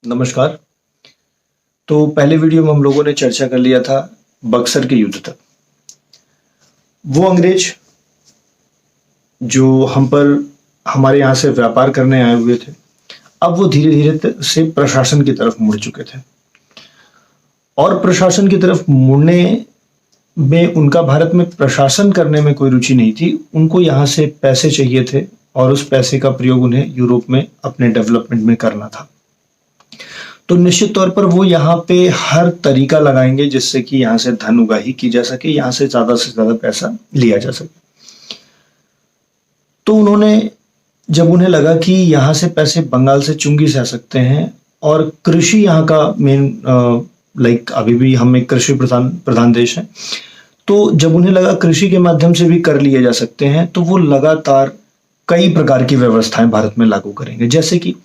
नमस्कार। तो पहले वीडियो में हम लोगों ने चर्चा कर लिया था बक्सर के युद्ध तक। वो अंग्रेज जो हम पर हमारे यहाँ से व्यापार करने आए हुए थे, अब वो धीरे धीरे से प्रशासन की तरफ मुड़ चुके थे और प्रशासन की तरफ मुड़ने में उनका भारत में प्रशासन करने में कोई रुचि नहीं थी। उनको यहाँ से पैसे चाहिए थे और उस पैसे का प्रयोग उन्हें यूरोप में अपने डेवलपमेंट में करना था। तो निश्चित तौर पर वो यहाँ पे हर तरीका लगाएंगे जिससे कि यहाँ से धन उगाही की जा सके, यहाँ से ज्यादा पैसा लिया जा सके। तो उन्होंने जब उन्हें लगा कि यहाँ से पैसे बंगाल से चुंगी से आ सकते हैं और कृषि यहाँ का मेन अभी भी हम एक कृषि प्रधान देश है, तो जब उन्हें लगा कृषि के माध्यम से भी कर लिए जा सकते हैं तो वो लगातार कई प्रकार की व्यवस्थाएं भारत में लागू करेंगे। जैसे कि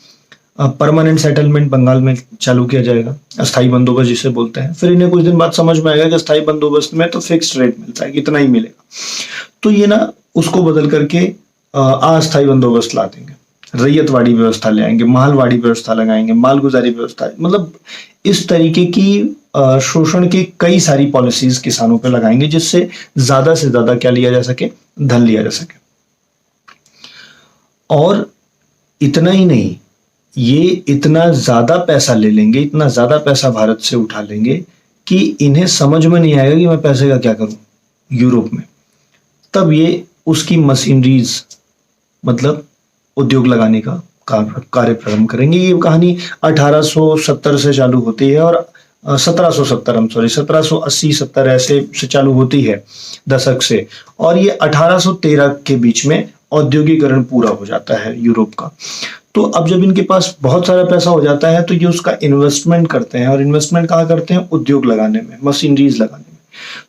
परमानेंट सेटलमेंट बंगाल में चालू किया जाएगा, अस्थाई बंदोबस्त जिसे बोलते हैं। फिर इन्हें कुछ दिन बाद समझ में आएगा कि अस्थाई बंदोबस्त में तो फिक्स्ड रेट मिलता है, इतना ही मिलेगा, तो ये ना उसको बदल करके अस्थाई बंदोबस्त ला देंगे, रैयतवाड़ी व्यवस्था ले आएंगे, मालवाड़ी व्यवस्था लगाएंगे, मालगुजारी व्यवस्था, मतलब इस तरीके की शोषण की कई सारी पॉलिसीज किसानों पे लगाएंगे जिससे ज्यादा से ज्यादा क्या लिया जा सके, धन लिया जा सके। और इतना ही नहीं, ये इतना ज्यादा पैसा ले लेंगे, इतना ज्यादा पैसा भारत से उठा लेंगे कि इन्हें समझ में नहीं आएगा कि मैं पैसे का क्या करूं यूरोप में। तब ये उसकी मशीनरीज मतलब उद्योग लगाने का कार्य प्रारंभ करेंगे। ये कहानी 1870 से चालू होती है और 1780-70 ऐसे से चालू होती है दशक से, और ये 1813 के बीच में औद्योगिकरण पूरा हो जाता है यूरोप का। तो अब जब इनके पास बहुत सारा पैसा हो जाता है तो ये उसका इन्वेस्टमेंट करते हैं, और इन्वेस्टमेंट कहाँ करते हैं, उद्योग लगाने में, मशीनरीज लगाने में।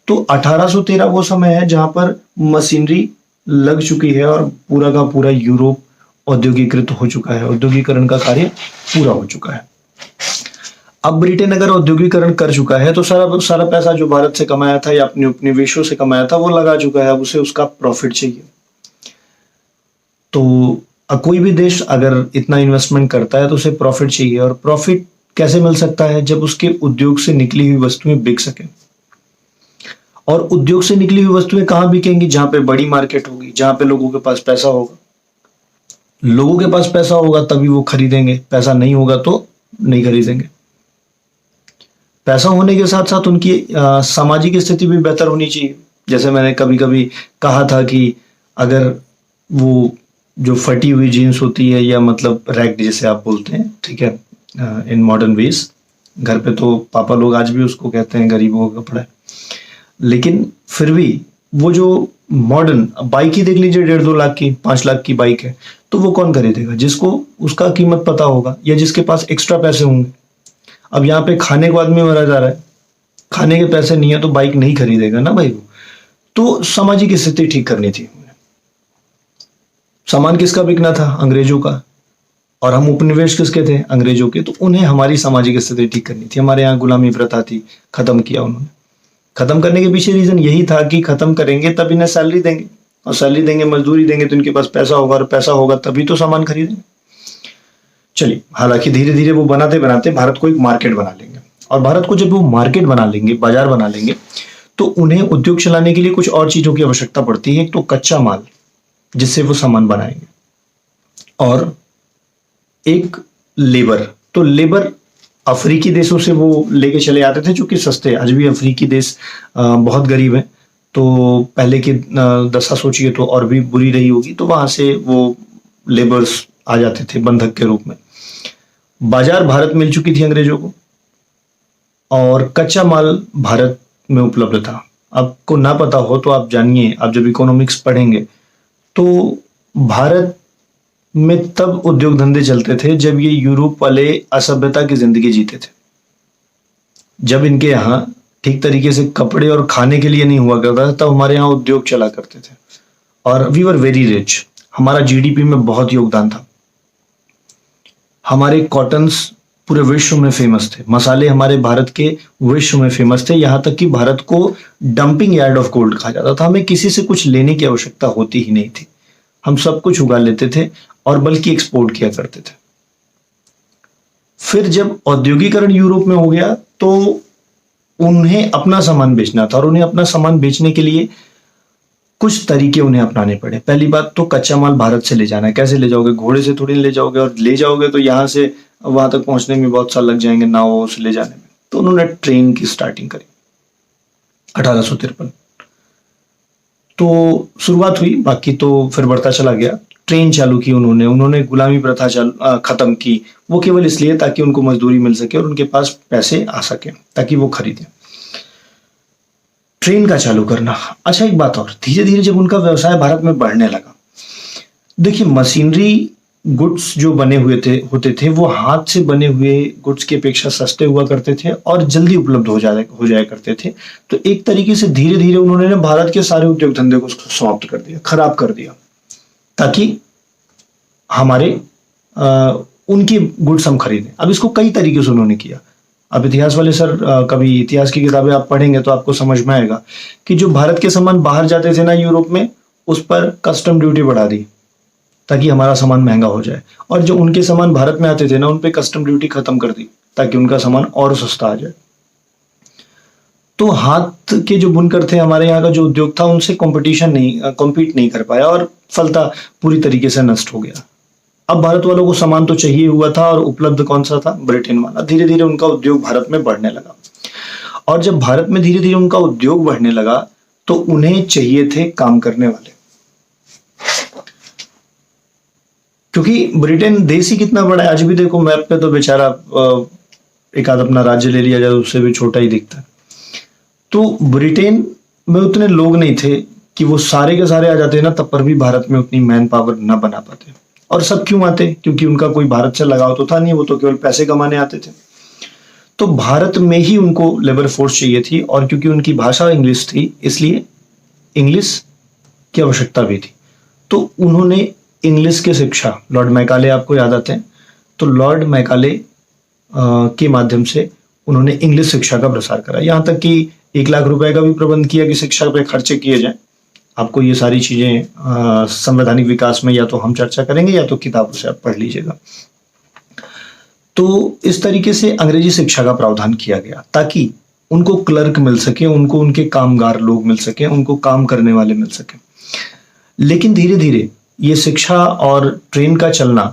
तो 1813 वो समय है जहां पर मशीनरी लग चुकी है और पूरा का पूरा यूरोप औद्योगिकृत हो चुका है, औद्योगिकरण का कार्य पूरा हो चुका है। अब ब्रिटेन अगर औद्योगिकरण कर चुका है तो सारा पैसा जो भारत से कमाया था या अपने उपनिवेशों से कमाया था वो लगा चुका है, अब उसे उसका प्रॉफिट चाहिए। तो कोई भी देश अगर इतना इन्वेस्टमेंट करता है तो उसे प्रॉफिट चाहिए, और प्रॉफिट कैसे मिल सकता है, जब उसके उद्योग से निकली हुई वस्तुएं बिक सके। और उद्योग से निकली हुई वस्तुएं कहां बिकेंगी, जहां पे बड़ी मार्केट होगी, जहां पे लोगों के पास पैसा होगा। लोगों के पास पैसा होगा तभी वो खरीदेंगे, पैसा नहीं होगा तो नहीं खरीदेंगे। पैसा होने के साथ साथ उनकी सामाजिक स्थिति भी बेहतर होनी चाहिए। जैसे मैंने कभी कभी कहा था कि अगर वो जो फटी हुई जीन्स होती है या मतलब रैग्ड जिसे आप बोलते हैं, ठीक है, इन मॉडर्न वेज, घर पे तो पापा लोग आज भी उसको कहते हैं गरीबों का कपड़ा है, लेकिन फिर भी वो जो मॉडर्न बाइक ही देख लीजिए, 1.5-2 लाख की, 5 लाख की बाइक है, तो वो कौन खरीदेगा, जिसको उसका कीमत पता होगा या जिसके पास एक्स्ट्रा पैसे होंगे। अब यहाँ पे खाने को आदमी मरा जा रहा है, खाने के पैसे नहीं है तो बाइक नहीं खरीदेगा ना भाई वो। तो सामाजिक स्थिति ठीक करनी थी। सामान किसका बिकना था, अंग्रेजों का, और हम उपनिवेश किसके थे, अंग्रेजों के। तो उन्हें हमारी सामाजिक स्थिति ठीक करनी थी। हमारे यहाँ गुलामी प्रथा थी, खत्म किया उन्होंने। खत्म करने के पीछे रीजन यही था कि खत्म करेंगे तब इन्हें सैलरी देंगे, और सैलरी देंगे, मजदूरी देंगे, तो इनके पास पैसा होगा, और पैसा होगा तभी तो सामान खरीदेंगे। चलिए, हालांकि धीरे धीरे वो बनाते बनाते भारत को एक मार्केट बना लेंगे, और भारत को जब वो मार्केट बना लेंगे, बाजार बना लेंगे, तो उन्हें उद्योग चलाने के लिए कुछ और चीजों की आवश्यकता पड़ती है। एक तो कच्चा माल जिससे वो सामान बनाएंगे, और एक लेबर। तो लेबर अफ्रीकी देशों से वो लेके चले आते थे जो कि सस्ते। आज भी अफ्रीकी देश बहुत गरीब है, तो पहले की दशा सोचिए तो और भी बुरी रही होगी। तो वहां से वो लेबर्स आ जाते थे बंधक के रूप में। बाजार भारत मिल चुकी थी अंग्रेजों को, और कच्चा माल भारत में उपलब्ध था। आपको ना पता हो तो आप जानिए, आप जब इकोनॉमिक्स पढ़ेंगे तो भारत में तब उद्योग धंधे चलते थे जब ये यूरोप वाले असभ्यता की जिंदगी जीते थे, जब इनके यहाँ ठीक तरीके से कपड़े और खाने के लिए नहीं हुआ करता था, तब हमारे यहाँ उद्योग चला करते थे, और वी वर वेरी रिच। हमारा जीडीपी में बहुत योगदान था। हमारे कॉटन्स पूरे विश्व में फेमस थे, मसाले हमारे भारत के विश्व में फेमस थे, यहां तक कि भारत को डंपिंग यार्ड ऑफ गोल्ड कहा जाता था। हमें किसी से कुछ लेने की आवश्यकता होती ही नहीं थी, हम सब कुछ उगा लेते थे और बल्कि एक्सपोर्ट किया करते थे। फिर जब औद्योगिकरण यूरोप में हो गया तो उन्हें अपना सामान बेचना था, और उन्हें अपना सामान बेचने के लिए कुछ तरीके उन्हें अपनाने पड़े। पहली बात तो कच्चा माल भारत से ले जाना है। कैसे ले जाओगे? घोड़े से थोड़ी ले जाओगे, और ले जाओगे तो यहाँ से वहां तक पहुंचने में बहुत साल लग जाएंगे, नावों से ले जाने में। तो उन्होंने ट्रेन की स्टार्टिंग करी 1853। तो शुरुआत हुई, बाकी तो फिर बढ़ता चला गया। ट्रेन चालू की उन्होंने गुलामी प्रथा खत्म की। वो केवल इसलिए ताकि उनको मजदूरी मिल सके और उनके पास पैसे आ सके ताकि वो खरीदें। ट्रेन का चालू करना। अच्छा, एक बात और, धीरे धीरे जब उनका व्यवसाय भारत में बढ़ने लगा, देखिए मशीनरी गुड्स जो बने हुए होते थे वो हाथ से बने हुए गुड्स की अपेक्षा सस्ते हुआ करते थे और जल्दी उपलब्ध हो जाया करते थे। तो एक तरीके से धीरे धीरे उन्होंने भारत के सारे उद्योग धंधे को समाप्त कर दिया, खराब कर दिया, ताकि हमारे उनकी गुड्स हम खरीदें। अब इसको कई तरीके से उन्होंने किया। अब इतिहास वाले सर, कभी इतिहास की किताबें आप पढ़ेंगे तो आपको समझ में आएगा कि जो भारत के सामान बाहर जाते थे ना यूरोप में, उस पर कस्टम ड्यूटी बढ़ा दी ताकि हमारा सामान महंगा हो जाए, और जो उनके सामान भारत में आते थे ना, उन पे कस्टम ड्यूटी खत्म कर दी ताकि उनका सामान और सस्ता आ जाए। तो हाथ के जो बुनकर थे, हमारे यहाँ का जो उद्योग था, उनसे कॉम्पीट नहीं कर पाया और फलता पूरी तरीके से नष्ट हो गया। अब भारत वालों को सामान तो चाहिए हुआ था, और उपलब्ध कौन सा था? ब्रिटेन वाला। धीरे धीरे उनका उद्योग भारत में बढ़ने लगा, और जब भारत में धीरे धीरे उनका उद्योग बढ़ने लगा तो उन्हें चाहिए थे काम करने वाले, क्योंकि ब्रिटेन देश ही कितना बड़ा है। आज भी देखो मैप पे तो बेचारा एक आध अपना राज्य ले लिया जाए उससे भी छोटा ही दिखता है। तो ब्रिटेन में उतने लोग नहीं थे कि वो सारे के सारे आ जाते ना, तब पर भी भारत में उतनी मैन पावर न बना पाते। और सब क्यों आते? क्योंकि उनका कोई भारत से लगाव तो था नहीं, वो तो केवल पैसे कमाने आते थे। तो भारत में ही उनको लेबर फोर्स चाहिए थी, और क्योंकि उनकी भाषा इंग्लिश थी, इसलिए इंग्लिश की आवश्यकता भी थी। तो उन्होंने इंग्लिश की शिक्षा, लॉर्ड मैकाले आपको याद आते हैं, तो लॉर्ड मैकाले के माध्यम से उन्होंने इंग्लिश शिक्षा का प्रसार करा। यहाँ तक कि 1 लाख रुपए का भी प्रबंध किया कि शिक्षा पे खर्चे किए जाए। आपको ये सारी चीजें संवैधानिक विकास में या तो हम चर्चा करेंगे या तो किताबों से आप पढ़ लीजिएगा। तो इस तरीके से अंग्रेजी शिक्षा का प्रावधान किया गया ताकि उनको क्लर्क मिल सके, उनको उनके कामगार लोग मिल सके, उनको काम करने वाले मिल सके। लेकिन धीरे धीरे ये शिक्षा और ट्रेन का चलना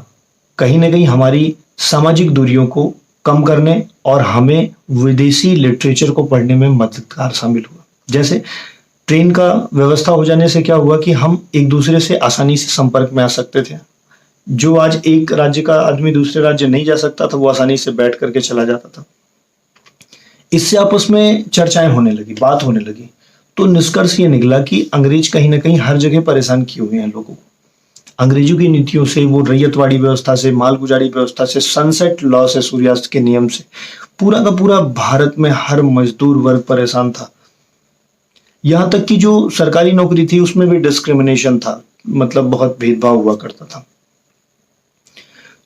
कहीं ना कहीं हमारी सामाजिक दूरियों को कम करने और हमें विदेशी लिटरेचर को पढ़ने में मददगार शामिल हुआ। जैसे ट्रेन का व्यवस्था हो जाने से क्या हुआ कि हम एक दूसरे से आसानी से संपर्क में आ सकते थे। जो आज एक राज्य का आदमी दूसरे राज्य नहीं जा सकता था, वो आसानी से बैठ करके चला जाता था। इससे आपस में चर्चाएं होने लगी, बात होने लगी। तो निष्कर्ष ये निकला कि अंग्रेज कहीं ना कहीं हर जगह परेशान किए हुए हैं लोगों को। अंग्रेजों की नीतियों से, वो रैयतवाड़ी व्यवस्था से, मालगुजारी व्यवस्था से, सनसेट लॉ से, सूर्यास्त के नियम से, पूरा का पूरा भारत में हर मजदूर वर्ग परेशान था। यहां तक कि जो सरकारी नौकरी थी उसमें भी डिस्क्रिमिनेशन था, मतलब बहुत भेदभाव हुआ करता था।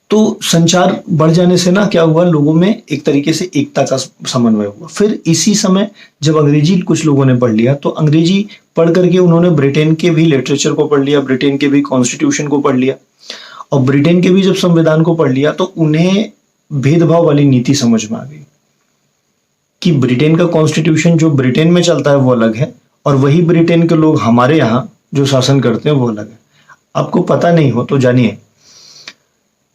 तो संचार बढ़ जाने से ना क्या हुआ, लोगों में एक तरीके से एकता का समन्वय हुआ। फिर इसी समय जब अंग्रेजी कुछ लोगों ने पढ़ लिया, तो अंग्रेजी पढ़ करके उन्होंने ब्रिटेन के भी लिटरेचर को पढ़ लिया, ब्रिटेन के भी कॉन्स्टिट्यूशन को पढ़ लिया, और ब्रिटेन के भी जब संविधान को पढ़ लिया तो उन्हें भेदभाव वाली नीति समझ में आ गई कि ब्रिटेन का कॉन्स्टिट्यूशन जो ब्रिटेन में चलता है वो अलग है, और वही ब्रिटेन के लोग हमारे यहाँ जो शासन करते हैं वो अलग है। आपको पता नहीं हो तो जानिए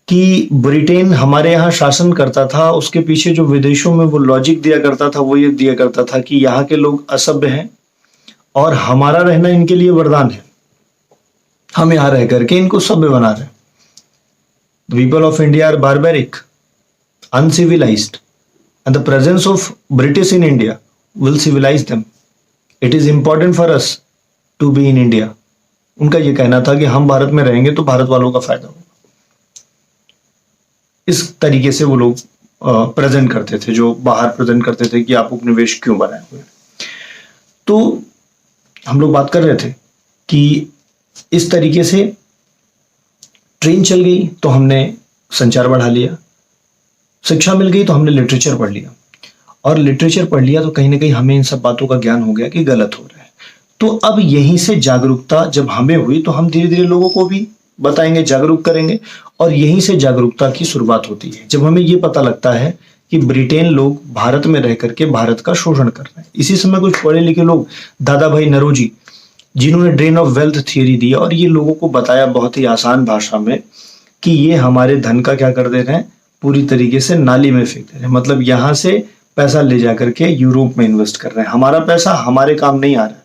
कि ब्रिटेन हमारे यहाँ शासन करता था, उसके पीछे जो विदेशों में वो लॉजिक दिया करता था, वो ये दिया करता था कि यहाँ के लोग असभ्य हैं और हमारा रहना इनके लिए वरदान है, हम यहाँ रह करके इनको सभ्य बना रहे हैं। The people of India are barbaric, uncivilized, and the presence of British in India will civilize them. It is important for us to be in India. उनका ये कहना था कि हम भारत में रहेंगे तो भारत वालों का फायदा होगा। इस तरीके से वो लोग प्रेजेंट करते थे, जो बाहर प्रेजेंट करते थे कि आप उपनिवेश क्यों बनाए हुए। तो हम लोग बात कर रहे थे कि इस तरीके से ट्रेन चल गई तो हमने संचार बढ़ा लिया, शिक्षा मिल गई तो हमने लिटरेचर पढ़ लिया, और लिटरेचर पढ़ लिया तो कहीं ना कहीं हमें इन सब बातों का ज्ञान हो गया कि गलत हो रहा है। तो अब यहीं से जागरूकता जब हमें हुई तो हम धीरे धीरे लोगों को भी बताएंगे, जागरूक करेंगे, और यहीं से जागरूकता की शुरुआत होती है जब हमें ये पता लगता है कि ब्रिटेन लोग भारत में रह करके भारत का शोषण कर रहे हैं। इसी समय कुछ पढ़े लिखे लोग, दादा भाई नौरोजी, जिन्होंने ड्रेन ऑफ वेल्थ थियरी दी और ये लोगों को बताया बहुत ही आसान भाषा में कि ये हमारे धन का क्या कर दे रहे हैं, पूरी तरीके से नाली में फेंक दे रहे हैं। मतलब यहां से पैसा ले जाकर के यूरोप में इन्वेस्ट कर रहे हैं, हमारा पैसा हमारे काम नहीं आ रहा है।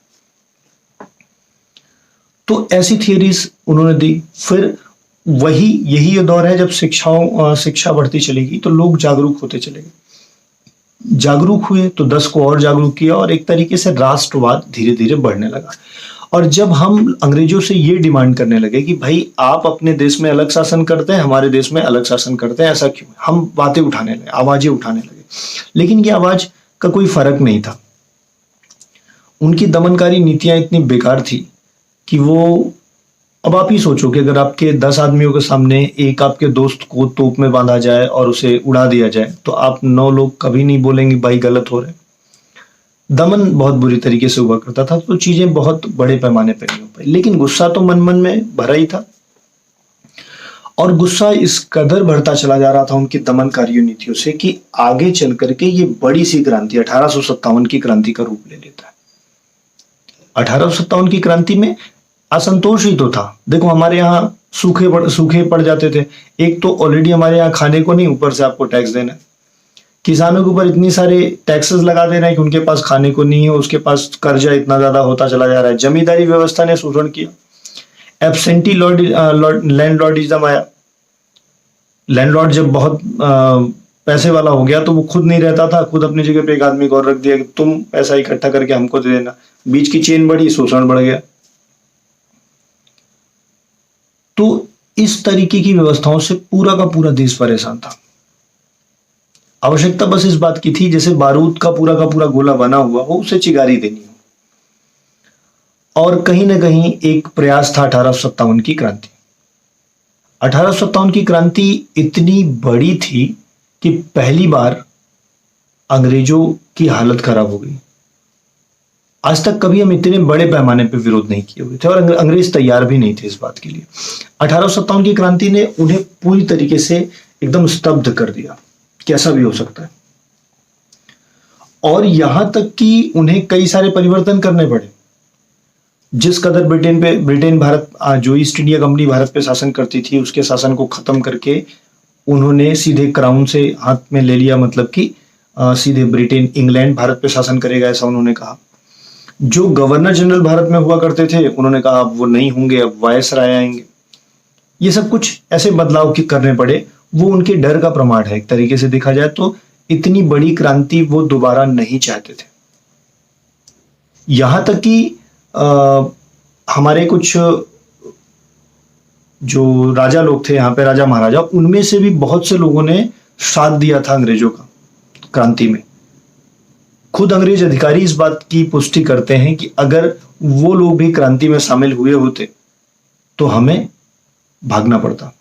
तो ऐसी थियरीज उन्होंने दी। फिर यही ये दौर है जब शिक्षा बढ़ती चलेगी तो लोग जागरूक होते चले गए। जागरूक हुए तो 10 को और जागरूक किया और एक तरीके से राष्ट्रवाद धीरे धीरे बढ़ने लगा। और जब हम अंग्रेजों से ये डिमांड करने लगे कि भाई आप अपने देश में अलग शासन करते हैं, हमारे देश में अलग शासन करते हैं, ऐसा क्यों, हम बातें उठाने लगे, आवाजें उठाने लगे। लेकिन ये आवाज का कोई फर्क नहीं था। उनकी दमनकारी नीतियां इतनी बेकार थी कि वो, अब आप ही सोचो कि अगर आपके 10 आदमियों के सामने एक आपके दोस्त को तोप में बांधा जाए और उसे उड़ा दिया जाए तो आप 9 लोग कभी नहीं बोलेंगे भाई गलत हो रहे। दमन बहुत बुरी तरीके से हुआ करता था, तो चीजें बहुत बड़े पैमाने पर नहीं हो पाई। लेकिन गुस्सा तो मन मन में भरा ही था, और गुस्सा इस कदर बढ़ता चला जा रहा था उनकी दमनकारी नीतियों से कि आगे चल करके ये बड़ी सी क्रांति 1857 की क्रांति का रूप ले लेता है। 1857 की क्रांति में असंतोष ही तो था। देखो हमारे यहाँ सूखे पड़ जाते थे। एक तो ऑलरेडी हमारे यहाँ खाने को नहीं, ऊपर से आपको टैक्स देना है। किसानों के ऊपर इतनी सारे टैक्सेस लगा दे रहे हैं कि उनके पास खाने को नहीं है, उसके पास कर्जा इतना ज्यादा होता चला जा रहा है। जमींदारी व्यवस्था ने शोषण किया। एब्सेंटी लैंडलॉर्डिज्म आया। लैंडलॉर्ड जब बहुत पैसे वाला हो गया तो वो खुद नहीं रहता था, खुद अपनी जगह पे एक आदमी को और रख दिया कि तुम पैसा इकट्ठा करके हमको दे देना। बीच की चेन बढ़ी, शोषण बढ़ गया। तो इस तरीके की व्यवस्थाओं से पूरा का पूरा देश परेशान था। आवश्यकता बस इस बात की थी जैसे बारूद का पूरा गोला बना हुआ हो, उसे चिगारी देनी हो। और कहीं ना कहीं एक प्रयास था 1857 की क्रांति। 1857 की क्रांति इतनी बड़ी थी कि पहली बार अंग्रेजों की हालत खराब हो गई। आज तक कभी हम इतने बड़े पैमाने पर विरोध नहीं किए हुए थे और अंग्रेज तैयार भी नहीं थे इस बात के लिए। 1857 की क्रांति ने उन्हें पूरी तरीके से एकदम स्तब्ध कर दिया कि ऐसा भी हो सकता है। और यहां तक कि उन्हें कई सारे परिवर्तन करने पड़े। जिस कदर ब्रिटेन भारत, जो ईस्ट इंडिया कंपनी भारत पे शासन करती थी, उसके शासन को खत्म करके उन्होंने सीधे क्राउन से हाथ में ले लिया। मतलब कि सीधे ब्रिटेन, इंग्लैंड भारत पे शासन करेगा, ऐसा उन्होंने कहा। जो गवर्नर जनरल भारत में हुआ करते थे उन्होंने कहा अब वो नहीं होंगे, अब वायसराय आएंगे। ये सब कुछ ऐसे बदलाव करने पड़े। वो उनके डर का प्रमाण है। एक तरीके से देखा जाए तो इतनी बड़ी क्रांति वो दोबारा नहीं चाहते थे। यहां तक कि हमारे कुछ जो राजा लोग थे यहाँ पे, राजा महाराजा, उनमें से भी बहुत से लोगों ने साथ दिया था अंग्रेजों का क्रांति में। खुद अंग्रेज अधिकारी इस बात की पुष्टि करते हैं कि अगर वो लोग भी क्रांति में शामिल हुए होते तो हमें भागना पड़ता।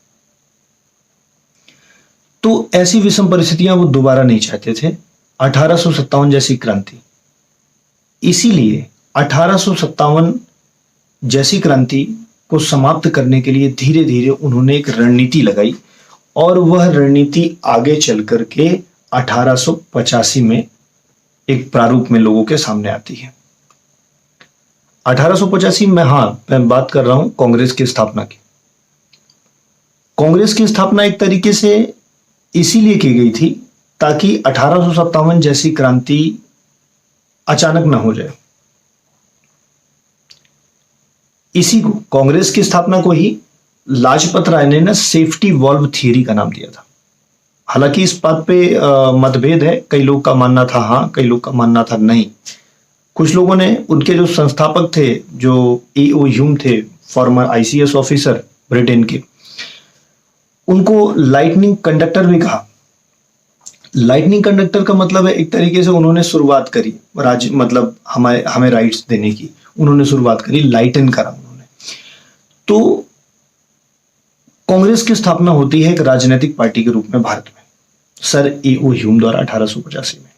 तो ऐसी विषम परिस्थितियां वो दोबारा नहीं चाहते थे। 1857 जैसी क्रांति, इसीलिए 1857 जैसी क्रांति को समाप्त करने के लिए धीरे धीरे उन्होंने एक रणनीति लगाई, और वह रणनीति आगे चल करके 1885 में एक प्रारूप में लोगों के सामने आती है। 1885 में, मैं बात कर रहा हूं कांग्रेस की स्थापना की। कांग्रेस की स्थापना एक तरीके से इसीलिए की गई थी ताकि 1857 जैसी क्रांति अचानक ना हो जाए। इसी को, कांग्रेस की स्थापना को ही लाजपत राय ने ना सेफ्टी वॉल्व थियरी का नाम दिया था। हालांकि इस बात पे मतभेद है। कई लोग का मानना था हाँ, कई लोग का मानना था नहीं। कुछ लोगों ने, उनके जो संस्थापक थे, जो A.O. ह्यूम थे, फॉर्मर ICS ऑफिसर ब्रिटेन के, उनको लाइटनिंग कंडक्टर भी कहा। लाइटनिंग कंडक्टर का मतलब है एक तरीके से उन्होंने शुरुआत करी मतलब हमें राइट्स देने की उन्होंने शुरुआत करी, लाइटन करा उन्होंने। तो कांग्रेस की स्थापना होती है एक राजनीतिक पार्टी के रूप में भारत में, सर A.O. ह्यूम द्वारा 1885 में।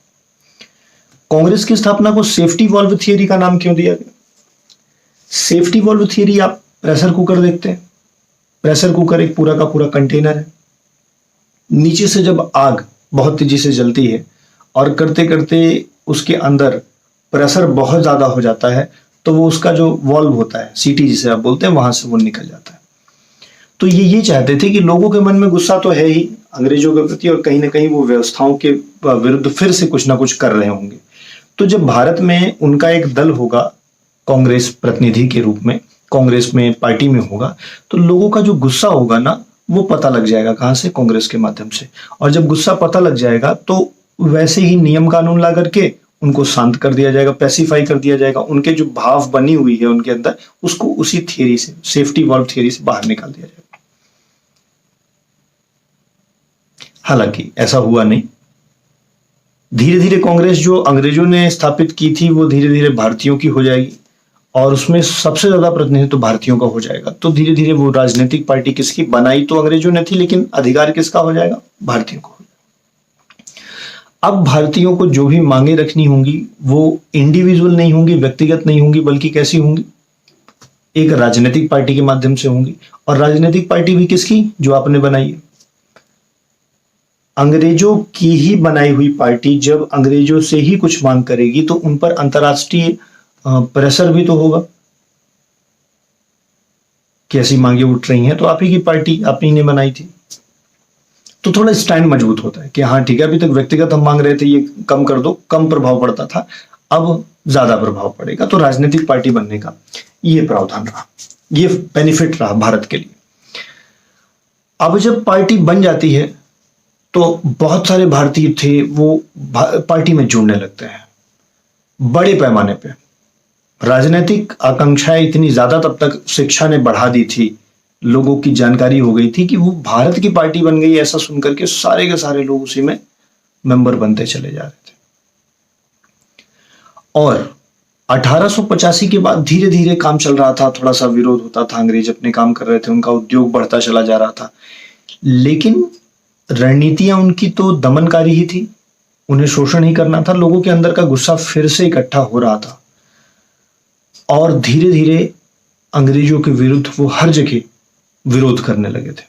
कांग्रेस की स्थापना को सेफ्टी वॉल्व थियरी का नाम क्यों दिया गया? सेफ्टी वॉल्व थियरी, आप प्रेशर कुकर देखते हैं, प्रेशर कुकर एक पूरा का पूरा कंटेनर है। नीचे से जब आग बहुत तेजी से जलती है और करते करते उसके अंदर प्रेशर बहुत ज्यादा हो जाता है, तो वो उसका जो वॉल्व होता है, सीटी जिसे आप बोलते हैं, वहां से वो निकल जाता है। तो ये चाहते थे कि लोगों के मन में गुस्सा तो है ही अंग्रेजों के प्रति, और कहीं ना कहीं वो व्यवस्थाओं के विरुद्ध फिर से कुछ ना कुछ कर रहे होंगे। तो जब भारत में उनका एक दल होगा कांग्रेस प्रतिनिधि के रूप में, कांग्रेस में पार्टी में होगा, तो लोगों का जो गुस्सा होगा ना, वो पता लग जाएगा कहां से, कांग्रेस के माध्यम से। और जब गुस्सा पता लग जाएगा तो वैसे ही नियम कानून ला करके उनको शांत कर दिया जाएगा, पैसिफाई कर दिया जाएगा। उनके जो भाव बनी हुई है उनके अंदर, उसको उसी थियरी से, सेफ्टी वॉल्व थियरी से बाहर निकाल दिया जाएगा। हालांकि ऐसा हुआ नहीं। धीरे धीरे कांग्रेस जो अंग्रेजों ने स्थापित की थी वो धीरे धीरे भारतीयों की हो जाएगी, और उसमें सबसे ज्यादा प्रतिनिधित्व तो भारतीयों का हो जाएगा। तो धीरे धीरे वो राजनीतिक पार्टी किसकी बनाई तो अंग्रेजों ने थी, लेकिन अधिकार किसका हो जाएगा, भारतीयों को। अब भारतीयों को जो भी मांगे रखनी होंगी वो इंडिविजुअल नहीं होंगी, व्यक्तिगत नहीं होंगी, बल्कि कैसी होंगी, एक राजनीतिक पार्टी के माध्यम से होंगी। और राजनीतिक पार्टी भी किसकी, जो आपने बनाई है, अंग्रेजों की ही बनाई हुई पार्टी जब अंग्रेजों से ही कुछ मांग करेगी तो उन पर अंतर्राष्ट्रीय प्रेशर भी तो होगा कि ऐसी मांगे उठ रही हैं, तो आप ही की पार्टी आप ही ने बनाई थी। तो थोड़ा स्टैंड मजबूत होता है कि हाँ ठीक है, अभी तक व्यक्तिगत हम मांग रहे थे, ये कम कर दो, कम प्रभाव पड़ता था, अब ज्यादा प्रभाव पड़ेगा। तो राजनीतिक पार्टी बनने का ये प्रावधान रहा, ये बेनिफिट रहा भारत के लिए। अब जब पार्टी बन जाती है तो बहुत सारे भारतीय थे वो पार्टी में जुड़ने लगते हैं बड़े पैमाने पे। राजनीतिक आकांक्षाएं इतनी ज्यादा तब तक शिक्षा ने बढ़ा दी थी, लोगों की जानकारी हो गई थी कि वो भारत की पार्टी बन गई, ऐसा सुनकर के सारे के सारे लोग उसी में मेंबर बनते चले जा रहे थे। और 1885 के बाद धीरे धीरे काम चल रहा था, थोड़ा सा विरोध होता था, अंग्रेज अपने काम कर रहे थे, उनका उद्योग बढ़ता चला जा रहा था, लेकिन रणनीतियां उनकी तो दमनकारी ही थी, उन्हें शोषण ही करना था। लोगों के अंदर का गुस्सा फिर से इकट्ठा हो रहा था और धीरे धीरे अंग्रेजों के विरुद्ध वो हर जगह विरोध करने लगे थे।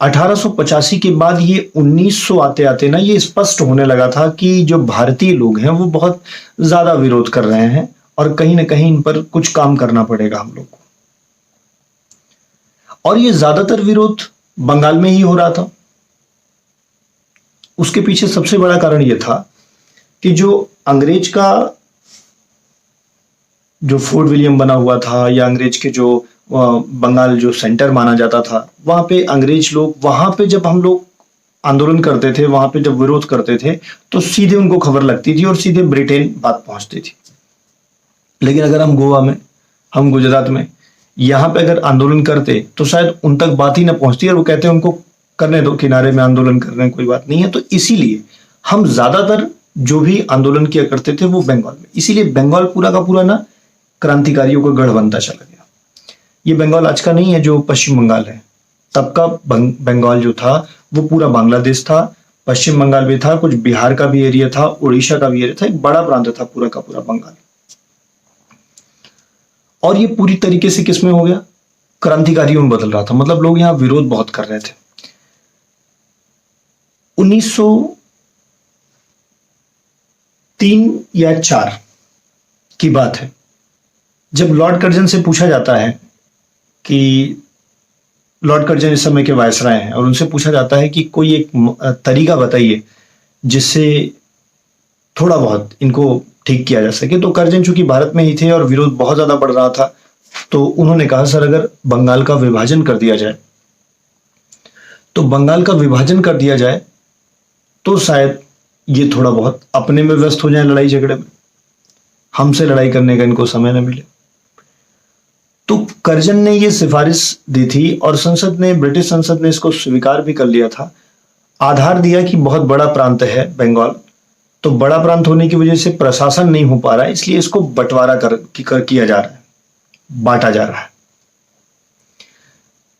1885 के बाद ये 1900 आते आते ना ये स्पष्ट होने लगा था कि जो भारतीय लोग हैं वो बहुत ज्यादा विरोध कर रहे हैं और कहीं ना कहीं इन पर कुछ काम करना पड़ेगा हम लोग को। और ये ज्यादातर विरोध बंगाल में ही हो रहा था। उसके पीछे सबसे बड़ा कारण यह था कि जो अंग्रेज का जो फोर्ट विलियम बना हुआ था, या अंग्रेज के जो बंगाल जो सेंटर माना जाता था, वहां पे अंग्रेज लोग, वहां पे जब हम लोग आंदोलन करते थे, वहां पे जब विरोध करते थे, तो सीधे उनको खबर लगती थी और सीधे ब्रिटेन बात पहुंचती थी। लेकिन अगर हम गोवा में, हम गुजरात में, यहां पे अगर आंदोलन करते तो शायद उन तक बात ही ना पहुंचती, और वो कहते हैं उनको करने दो, किनारे में आंदोलन कर रहे हैं, कोई बात नहीं है। तो इसीलिए हम ज्यादातर जो भी आंदोलन किया करते थे वो बंगाल में, इसीलिए बंगाल पूरा का पूरा ना क्रांतिकारियों का गढ़ बनता चला गया। ये बंगाल आज का नहीं है जो पश्चिम बंगाल है, तब का बंगाल जो था वो पूरा बांग्लादेश था, पश्चिम बंगाल भी था, कुछ बिहार का भी एरिया था, उड़ीसा का भी एरिया था, एक बड़ा प्रांत था पूरा का पूरा बंगाल। और ये पूरी तरीके से किसमें हो गया, क्रांतिकारियों में बदल रहा था, मतलब लोग यहां विरोध बहुत कर रहे थे। 1903 या 4 की बात है, जब लॉर्ड कर्जन से पूछा जाता है कि लॉर्ड कर्जन इस समय के वायसराय हैं, और उनसे पूछा जाता है कि कोई एक तरीका बताइए जिससे थोड़ा बहुत इनको ठीक किया जा सके। तो कर्जन चूंकि भारत में ही थे और विरोध बहुत ज्यादा बढ़ रहा था, तो उन्होंने कहा सर अगर बंगाल का विभाजन कर दिया जाए, तो बंगाल का विभाजन कर दिया जाए तो शायद ये थोड़ा बहुत अपने में व्यस्त हो जाए लड़ाई झगड़े में, हमसे लड़ाई करने का इनको समय न मिले। तो कर्जन ने ये सिफारिश दी थी और संसद ने, ब्रिटिश संसद ने इसको स्वीकार भी कर लिया था। आधार दिया कि बहुत बड़ा प्रांत है बंगाल, तो बड़ा प्रांत होने की वजह से प्रशासन नहीं हो पा रहा है, इसलिए इसको बंटवारा किया जा रहा है, बांटा जा रहा है।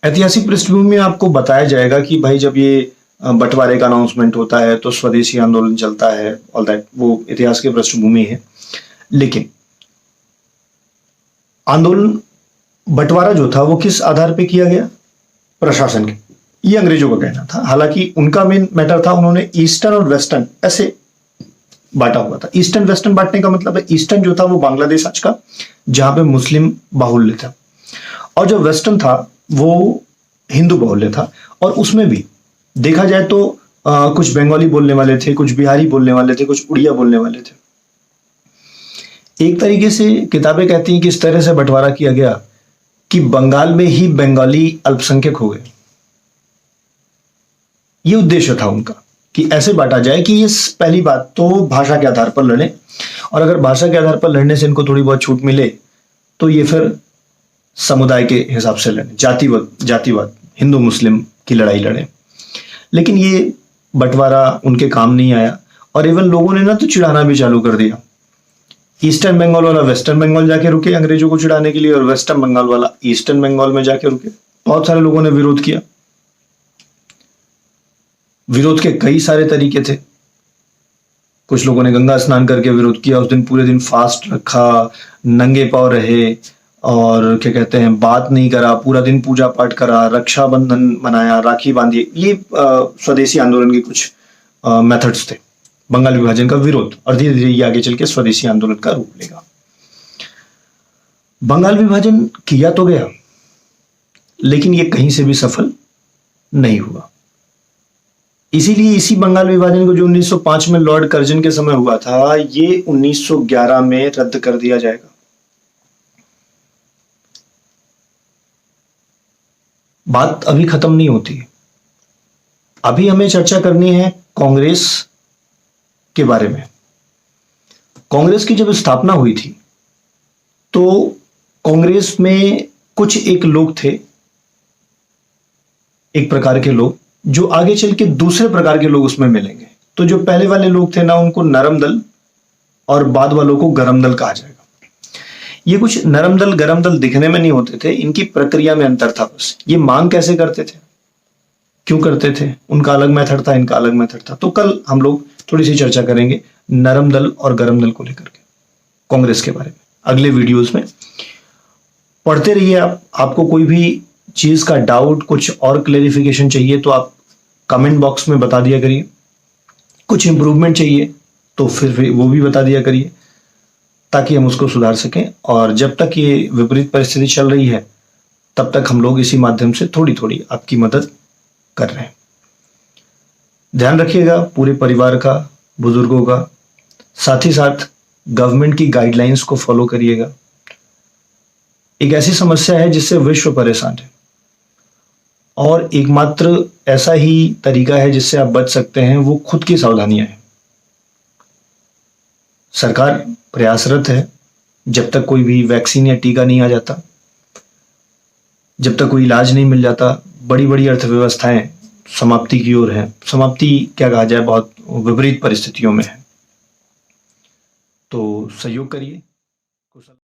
ऐतिहासिक पृष्ठभूमि में आपको बताया जाएगा कि भाई जब ये बंटवारे का अनाउंसमेंट होता है तो स्वदेशी आंदोलन चलता है, ऑल दैट, वो इतिहास की पृष्ठभूमि है। लेकिन आंदोलन बंटवारा जो था वो किस आधार पे किया गया? प्रशासन के, ये अंग्रेजों का कहना था। हालांकि उनका मेन मैटर था, उन्होंने ईस्टर्न और वेस्टर्न ऐसे बांटा हुआ था। ईस्टर्न वेस्टर्न बांटने का मतलब है, ईस्टर्न जो था वो बांग्लादेश आज का, जहां पे मुस्लिम बाहुल्य था, और जो वेस्टर्न था वो हिंदू बाहुल्य था। और उसमें भी देखा जाए तो कुछ बंगाली बोलने वाले थे, कुछ बिहारी बोलने वाले थे, कुछ उड़िया बोलने वाले थे। एक तरीके से किताबें कहती हैं कि इस तरह से बंटवारा किया गया कि बंगाल में ही बंगाली अल्पसंख्यक हो गए। ये उद्देश्य था उनका कि ऐसे बांटा जाए कि ये पहली बात तो भाषा के आधार पर लड़े, और अगर भाषा के आधार पर लड़ने से इनको थोड़ी बहुत छूट मिले तो ये फिर समुदाय के हिसाब से लड़े, जातिवाद हिंदू मुस्लिम की लड़ाई लड़े। लेकिन ये बंटवारा उनके काम नहीं आया, और इवन लोगों ने ना तो चिढ़ाना भी चालू कर दिया। ईस्टर्न बंगाल वाला वेस्टर्न बंगाल जाके रुके अंग्रेजों को चिढ़ाने के लिए, और वेस्टर्न बंगाल वाला ईस्टर्न बंगाल में जाके रुके। बहुत सारे लोगों ने विरोध किया। विरोध के कई सारे तरीके थे। कुछ लोगों ने गंगा स्नान करके विरोध किया, उस दिन पूरे दिन फास्ट रखा, नंगे पांव रहे, और क्या कहते हैं, बात नहीं करा, पूरा दिन पूजा पाठ करा, रक्षाबंधन मनाया, राखी बांधी। ये स्वदेशी आंदोलन के कुछ मेथड्स थे बंगाल विभाजन का विरोध, और धीरे धीरे ये आगे चल के स्वदेशी आंदोलन का रूप लेगा। बंगाल विभाजन किया तो गया, लेकिन ये कहीं से भी सफल नहीं हुआ। इसीलिए इसी बंगाल विभाजन को जो 1905 में लॉर्ड कर्जन के समय हुआ था, ये 1911 में रद्द कर दिया जाएगा। बात अभी खत्म नहीं होती। अभी हमें चर्चा करनी है कांग्रेस के बारे में। कांग्रेस की जब स्थापना हुई थी तो कांग्रेस में कुछ एक लोग थे, एक प्रकार के लोग, जो आगे चल के दूसरे प्रकार के लोग उसमें मिलेंगे। तो जो पहले वाले लोग थे ना, उनको नरम दल, और बाद वालों को गरम दल कहा जाएगा। ये कुछ नरम दल गरम दल दिखने में नहीं होते थे, इनकी प्रक्रिया में अंतर था बस। ये मांग कैसे करते थे, क्यों करते थे, उनका अलग मेथड था, इनका अलग मेथड था। तो कल हम लोग थोड़ी सी चर्चा करेंगे नरम दल और गरम दल को लेकर के, कांग्रेस के बारे में, अगले वीडियोस में। पढ़ते रहिए आप। आपको कोई भी चीज का डाउट, कुछ और क्लेरिफिकेशन चाहिए तो आप कमेंट बॉक्स में बता दिया करिए। कुछ इंप्रूवमेंट चाहिए तो फिर वो भी बता दिया करिए, ताकि हम उसको सुधार सकें। और जब तक ये विपरीत परिस्थिति चल रही है, तब तक हम लोग इसी माध्यम से थोड़ी थोड़ी आपकी मदद कर रहे हैं। ध्यान रखिएगा पूरे परिवार का, बुजुर्गों का, साथ ही साथ गवर्नमेंट की गाइडलाइंस को फॉलो करिएगा। एक ऐसी समस्या है जिससे विश्व परेशान है, और एकमात्र ऐसा ही तरीका है जिससे आप बच सकते हैं, वो खुद की सावधानियां हैं। सरकार प्रयासरत है, जब तक कोई भी वैक्सीन या टीका नहीं आ जाता, जब तक कोई इलाज नहीं मिल जाता, बड़ी बड़ी अर्थव्यवस्थाएं समाप्ति की ओर हैं। समाप्ति क्या कहा जाए, बहुत विपरीत परिस्थितियों में है। तो सहयोग करिए।